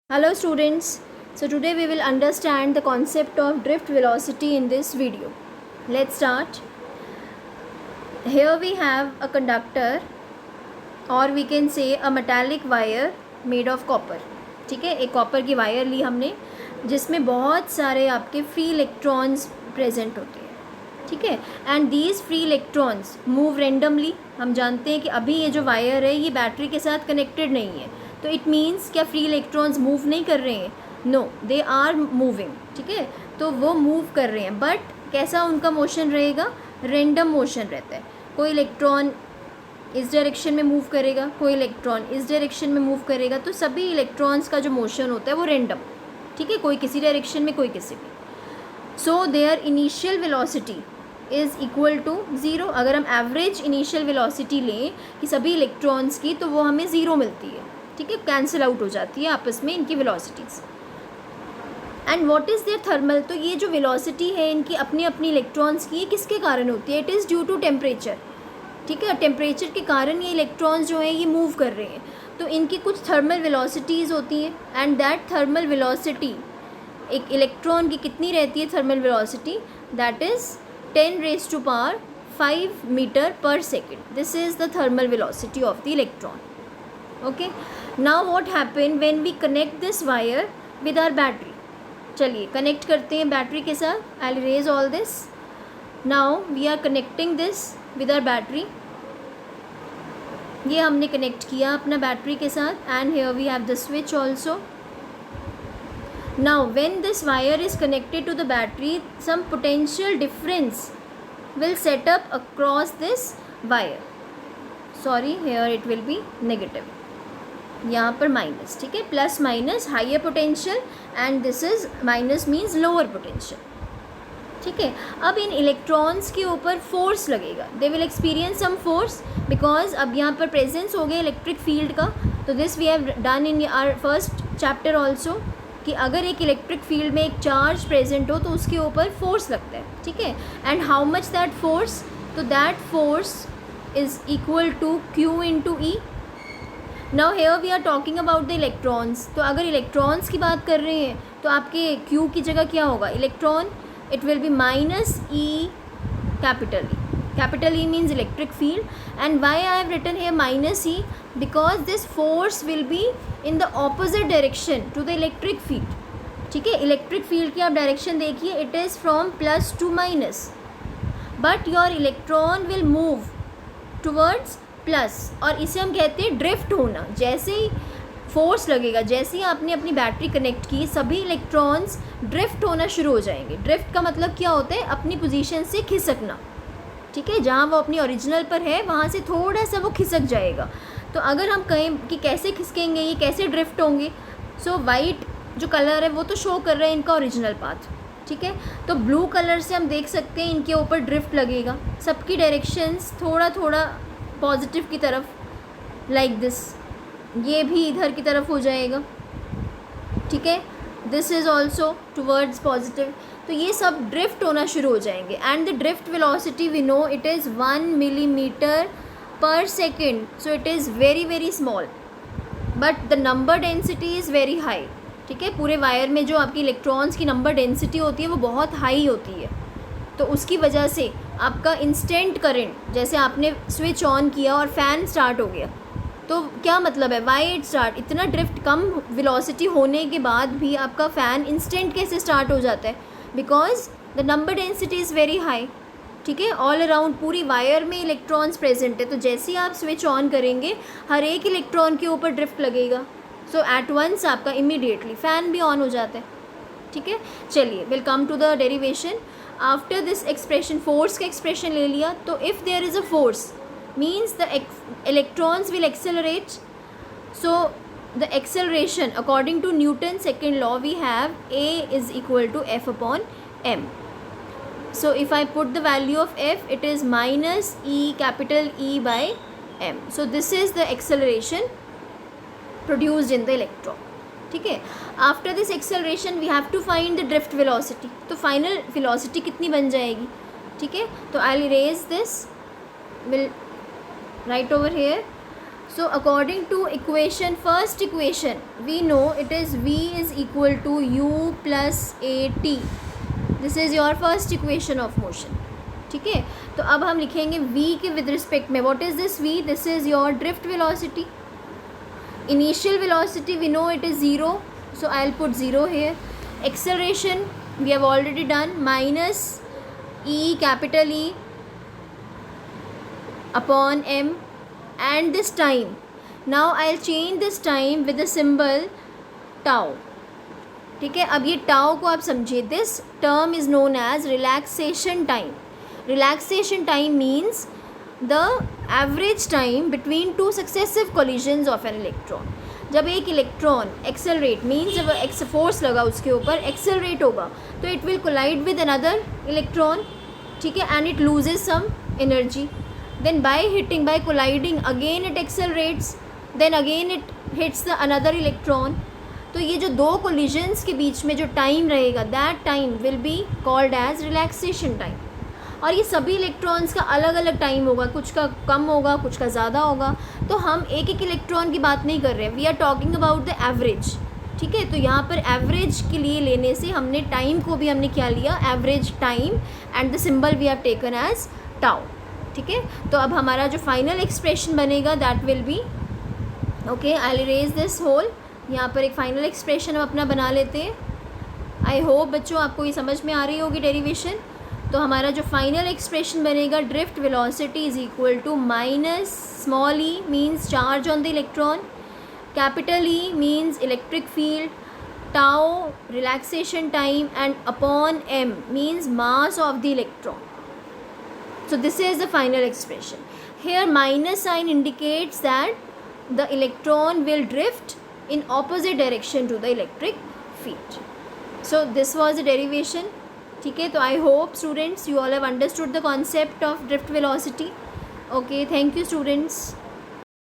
Hello students, so today we will understand the concept of drift velocity in this video. Let's start. Here we have a conductor or we can say a metallic wire made of copper. ठीक है, एक copper की wire ली हमने जिसमें बहुत सारे आपके free electrons present होते हैं. ठीक है, and these free electrons move randomly. हम जानते हैं कि अभी ये जो वायर है ये बैटरी के साथ कनेक्टेड नहीं है, तो इट मीन्स क्या फ्री इलेक्ट्रॉन्स मूव नहीं कर रहे हैं? No, they are moving. ठीक है, तो वो मूव कर रहे हैं, बट कैसा उनका मोशन रहेगा? रेंडम मोशन रहता है. कोई इलेक्ट्रॉन इस डायरेक्शन में मूव करेगा, कोई इलेक्ट्रॉन इस डायरेक्शन में मूव करेगा, तो सभी इलेक्ट्रॉन्स का जो मोशन होता है वो रेंडम. ठीक है, कोई किसी डायरेक्शन में, कोई किसी में. So there initial velocity is equal to zero. अगर हम एवरेज इनिशियल वेलोसिटी लें कि सभी इलेक्ट्रॉन्स की, तो वो हमें ज़ीरो मिलती है. ठीक है, कैंसिल आउट हो जाती है आपस में इनकी velocities. And what is there thermal? तो ये जो वेलोसिटी है इनकी अपनी अपनी इलेक्ट्रॉन्स की, ये किसके कारण होती है? It is due to temperature. ठीक है, टेम्परेचर के कारण ये इलेक्ट्रॉन्स जो हैं ये मूव कर रहे हैं, तो इनकी कुछ थर्मल वेलोसिटीज़ होती हैं. एंड दैट थर्मल वेलोसिटी, एक इलेक्ट्रॉन की कितनी रहती है thermal velocity? That is 10⁵ metre per second. This is the thermal velocity of the electron. Okay, now what happen when we connect this wire with our battery? चलिए connect करते हैं battery के साथ. I'll erase all this. Now we are connecting this with our battery. ये हमने connect किया अपना battery के साथ, and here we have the switch also. Now when this wire is connected to the battery, some potential difference will set up across this wire. Sorry, here it will be negative. यहाँ पर minus. ठीक है, plus minus higher potential and this is minus means lower potential. ठीक है, अब इन electrons के ऊपर फोर्स लगेगा. They will experience some force because अब यहाँ पर प्रेजेंस हो गया इलेक्ट्रिक फील्ड का. तो this we have done in our first chapter also कि अगर एक इलेक्ट्रिक फील्ड में एक चार्ज प्रेजेंट हो तो उसके ऊपर फोर्स लगता है. ठीक है, and how much that force? तो that force is equal to Q into E. Now here we are talking about the electrons. तो अगर इलेक्ट्रॉन्स की बात कर रहे हैं तो आपके Q की जगह क्या होगा? Electron. It will be minus E capital E. Capital E means electric field. And why I have written here minus E? Because this force will be in the opposite direction to the electric field. ठीक है, electric field की आप direction देखिए, it is from plus to minus, but your electron will move towards plus. और इसे हम कहते हैं ड्रिफ्ट होना. जैसे ही फोर्स लगेगा, जैसे ही आपने अपनी बैटरी कनेक्ट की, सभी इलेक्ट्रॉन्स ड्रिफ्ट होना शुरू हो जाएंगे. ड्रिफ्ट का मतलब क्या होता है? अपनी पोजीशन से खिसकना. ठीक है, जहाँ वो अपनी ओरिजिनल पर है वहाँ से थोड़ा सा वो खिसक जाएगा. तो अगर हम कहें कि कैसे खिसकेंगे, ये कैसे ड्रिफ्ट होंगे, सो वाइट जो कलर है वो तो शो कर रहा है इनका ओरिजिनल पाथ. ठीक है, तो ब्लू कलर से हम देख सकते हैं इनके ऊपर ड्रिफ्ट लगेगा. सबकी डायरेक्शंस थोड़ा थोड़ा पॉजिटिव की तरफ, लाइक दिस. ये भी इधर की तरफ हो जाएगा. ठीक है, this is also towards positive. तो ये सब ड्रिफ्ट होना शुरू हो जाएंगे. And the drift velocity we know it is 1 millimetre per second. So it is very very small, but the number density is very high. ठीक है, पूरे वायर में जो आपकी इलेक्ट्रॉन्स की नंबर डेंसिटी होती है वो बहुत हाई होती है. तो उसकी वजह से आपका इंस्टेंट करंट, जैसे आपने स्विच ऑन किया और फ़ैन स्टार्ट हो गया, तो क्या मतलब है? Why it start? इतना ड्रिफ्ट कम वेलोसिटी होने के बाद भी आपका फ़ैन इंस्टेंट कैसे स्टार्ट हो जाता है? Because the number density is very high. ठीक है, ऑल अराउंड पूरी वायर में इलेक्ट्रॉन्स प्रेजेंट है, तो जैसे ही आप स्विच ऑन करेंगे हर एक इलेक्ट्रॉन के ऊपर ड्रिफ्ट लगेगा. सो एट वंस आपका इमीडिएटली फ़ैन भी ऑन हो जाता है. ठीक है, चलिए will come to the derivation. After this expression, force का एक्सप्रेशन ले लिया, तो if there is a force means the electrons will accelerate. So the acceleration according to Newton second law we have A is equal to F upon M. So if I put the value of F, it is minus E capital E by M. So this is the acceleration produced in the electron. ठीक है, after this acceleration we have to find the drift velocity. तो final velocity कितनी बन जाएगी? ठीक है, तो I will erase this, will write over here. So according to equation, first equation, we know it is V is equal to U plus AT. This is your first equation of motion. ठीक है, तो अब हम लिखेंगे V के with respect में. What is this V? This is your drift velocity. Initial velocity we know it is 0, so I'll put 0 here. Acceleration we have already done, minus E, capital E upon m, and this time. Now I'll change this time with the symbol tau. ठीक है, अब ये tau को आप समझिए. This term is known as relaxation time. Relaxation time means the average time between two successive collisions of an electron. जब एक electron accelerate means जब फोर्स लगा उसके ऊपर एक्सेलरेट होगा तो it will collide with another electron. ठीक है, and it loses some energy. Then by colliding again it accelerates, then again it hits the another electron. तो ये जो दो collisions के बीच में जो टाइम रहेगा, that time will be called as relaxation time. और ये सभी इलेक्ट्रॉन्स का अलग अलग टाइम होगा, कुछ का कम होगा, कुछ का ज़्यादा होगा. तो हम एक एक इलेक्ट्रॉन की बात नहीं कर रहे, we are talking about the average. ठीक है, तो यहाँ पर एवरेज के लिए लेने से हमने टाइम को भी हमने क्या लिया, average time, and the symbol we have taken as tau. ठीक है, तो अब हमारा जो फाइनल एक्सप्रेशन बनेगा that will be, okay, I erase this whole. यहाँ पर एक फाइनल एक्सप्रेशन हम अपना बना लेते हैं. आई होप बच्चों आपको ये समझ में आ रही होगी डेरिवेशन. तो हमारा जो फाइनल एक्सप्रेशन बनेगा, drift velocity is equal to minus small e means charge on the electron, capital E means electric field, tau relaxation time, and upon m means mass of the electron. So this is the final expression. Here minus sign indicates that the electron will drift in opposite direction to the electric field. So this was the derivation. ठीक है, तो I hope students you all have understood the concept of drift velocity. Okay, thank you students.